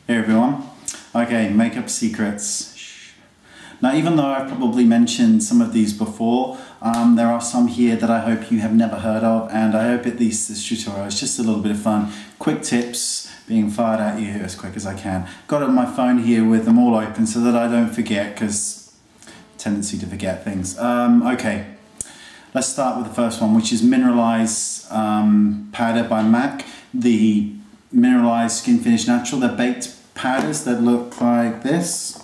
Hey everyone. Okay, makeup secrets. Now, even though I've probably mentioned some of these before, there are some here that I hope you have never heard of, and I hope at least this tutorial is just a little bit of fun. Quick tips being fired at you as quick as I can. Got it on my phone here with them all open so that I don't forget, because tendency to forget things. Okay, let's start with the first one, which is Mineralize powder by MAC. The Mineralize Skin Finish Natural. They're baked powders that look like this.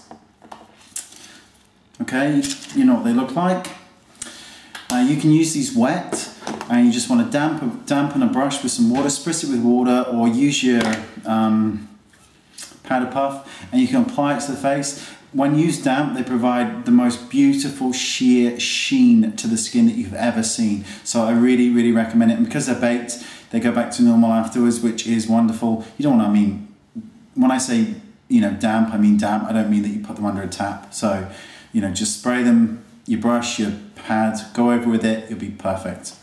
Okay, you know what they look like. You can use these wet, and you just want to dampen a brush with some water, spritz it with water, or use your powder puff, and you can apply it to the face. When used damp, they provide the most beautiful sheer sheen to the skin that you've ever seen. So I really, really recommend it. And because they're baked, they go back to normal afterwards, which is wonderful. You don't want to, when I say, damp, I mean damp. I don't mean that you put them under a tap. So, just spray them, your brush, your pad, go over with it, it'll be perfect.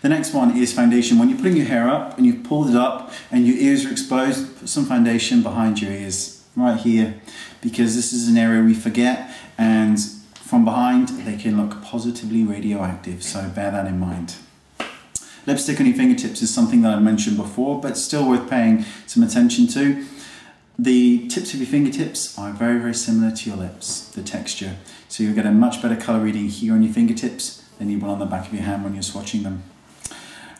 The next one is foundation. When you're putting your hair up and you've pulled it up and your ears are exposed, put some foundation behind your ears, right here, because this is an area we forget, and from behind they can look positively radioactive, so bear that in mind. Lipstick on your fingertips is something that I mentioned before, but still worth paying some attention to. The tips of your fingertips are very, very similar to your lips, the texture. So you'll get a much better colour reading here on your fingertips than you will on the back of your hand when you're swatching them.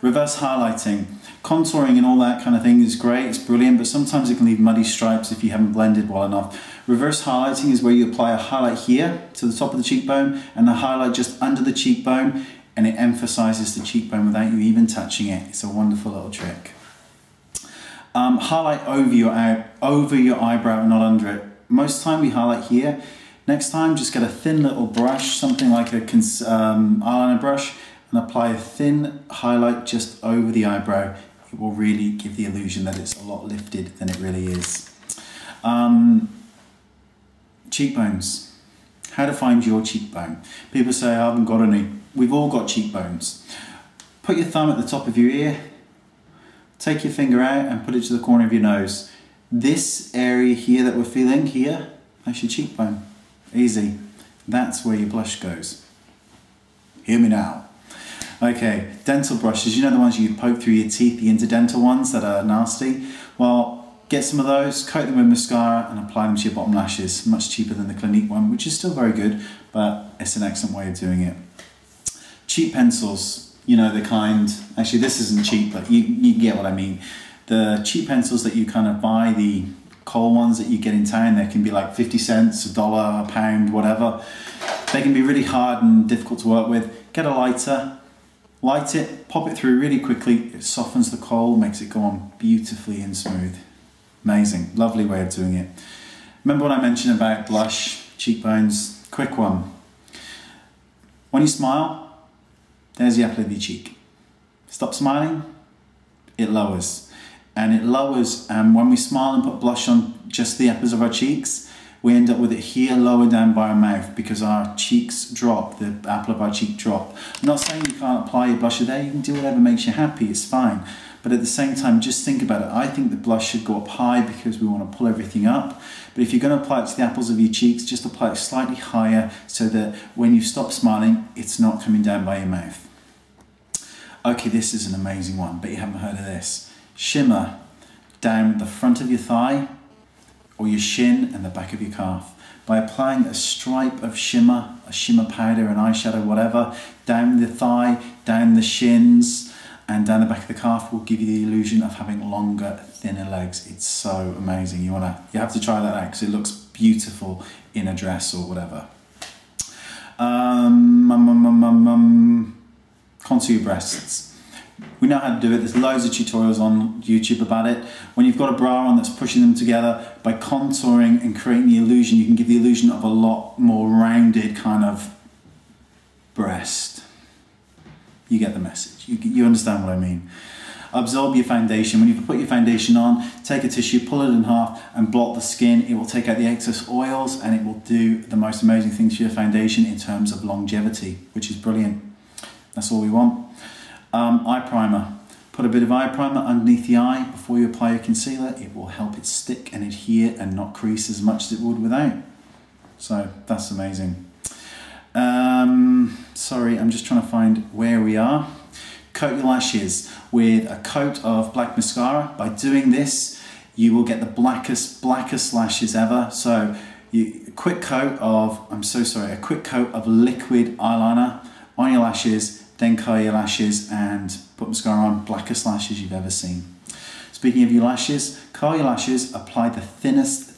Reverse highlighting. Contouring and all that kind of thing is great, it's brilliant, but sometimes it can leave muddy stripes if you haven't blended well enough. Reverse highlighting is where you apply a highlight here to the top of the cheekbone and a highlight just under the cheekbone, and it emphasises the cheekbone without you even touching it. It's a wonderful little trick. Highlight over your eyebrow, not under it. Most time we highlight here. Next time, just get a thin little brush, something like a eyeliner brush, and apply a thin highlight just over the eyebrow. It will really give the illusion that it's a lot lifted than it really is. Cheekbones. How to find your cheekbone. People say, I haven't got any. We've all got cheekbones. Put your thumb at the top of your ear. Take your finger out and put it to the corner of your nose. This area here that we're feeling here, that's your cheekbone. Easy. That's where your blush goes. Hear me now. Okay, dental brushes. You know the ones you poke through your teeth, the interdental ones that are nasty? Well, get some of those, coat them with mascara and apply them to your bottom lashes. Much cheaper than the Clinique one, which is still very good, but it's an excellent way of doing it. Cheap pencils. The kind, actually this isn't cheap, but you get what I mean. The cheap pencils that you kind of buy, the Kohl ones that you get in town, they can be like 50 cents, $1, a pound, whatever. They can be really hard and difficult to work with. Get a lighter, light it, pop it through really quickly. It softens the kohl, makes it go on beautifully and smooth. Amazing, lovely way of doing it. Remember what I mentioned about blush, cheekbones? Quick one. When you smile, there's the apple of your cheek. Stop smiling, it lowers. And it lowers, and when we smile and put blush on just the apples of our cheeks, we end up with it here lower down by our mouth because our cheeks drop, the apple of our cheek drop. I'm not saying you can't apply your blusher there, you can do whatever makes you happy, it's fine. But at the same time, just think about it. I think the blush should go up high because we want to pull everything up. But if you're going to apply it to the apples of your cheeks, just apply it slightly higher so that when you stop smiling, it's not coming down by your mouth. Okay, this is an amazing one, but you haven't heard of this. Shimmer down the front of your thigh or your shin and the back of your calf. By applying a stripe of shimmer, a shimmer powder, an eyeshadow, whatever, down the thigh, down the shins, and down the back of the calf will give you the illusion of having longer, thinner legs. It's so amazing. You have to try that out because it looks beautiful in a dress or whatever. Contour your breasts. We know how to do it. There's loads of tutorials on YouTube about it. When you've got a bra on that's pushing them together, by contouring and creating the illusion, you can give the illusion of a lot more rounded kind of breast. You get the message. You understand what I mean. Absorb your foundation. When you put your foundation on, take a tissue, pull it in half and blot the skin. It will take out the excess oils and it will do the most amazing things for your foundation in terms of longevity, which is brilliant. That's all we want. Eye primer. Put a bit of eye primer underneath the eye before you apply your concealer. It will help it stick and adhere and not crease as much as it would without. So that's amazing. Sorry, I'm just trying to find where we are. Coat your lashes with a coat of black mascara. By doing this, you will get the blackest lashes ever. So a quick coat of liquid eyeliner on your lashes, then curl your lashes and put mascara on. Blackest lashes you've ever seen. Speaking of your lashes, curl your lashes, apply the thinnest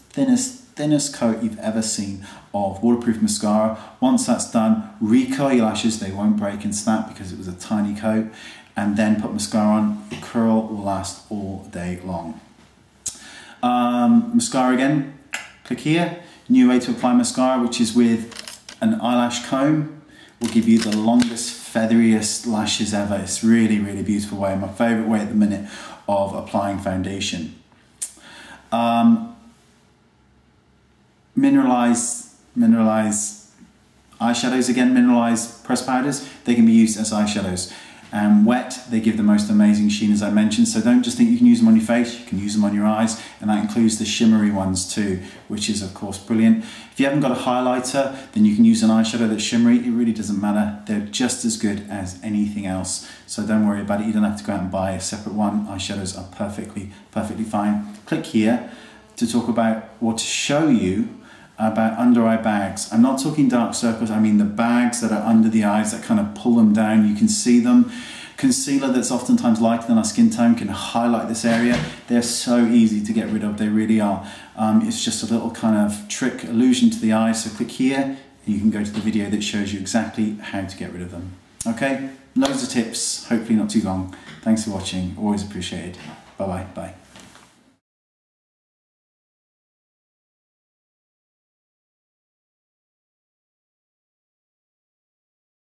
coat you've ever seen of waterproof mascara. Once that's done, recurl your lashes. They won't break and snap because it was a tiny coat. And then put mascara on. The curl will last all day long. Mascara again, click here. New way to apply mascara, which is with an eyelash comb, will give you the longest, featheriest lashes ever. It's really, really beautiful way. My favorite way at the minute of applying foundation. Mineralize eyeshadows again, mineralize press powders. They can be used as eyeshadows. And wet, they give the most amazing sheen, as I mentioned. So don't just think you can use them on your face, you can use them on your eyes, and that includes the shimmery ones too, which is of course brilliant. If you haven't got a highlighter, then you can use an eyeshadow that's shimmery. It really doesn't matter. They're just as good as anything else. So don't worry about it. You don't have to go out and buy a separate one. Eyeshadows are perfectly fine. Click here to talk about, or to show you about under eye bags. I'm not talking dark circles, I mean the bags that are under the eyes that kind of pull them down. You can see them. Concealer that's oftentimes lighter than our skin tone can highlight this area. They're so easy to get rid of, they really are. It's just a little kind of trick illusion to the eye. So click here and you can go to the video that shows you exactly how to get rid of them. Okay, loads of tips, hopefully not too long. Thanks for watching, always appreciated. Bye bye.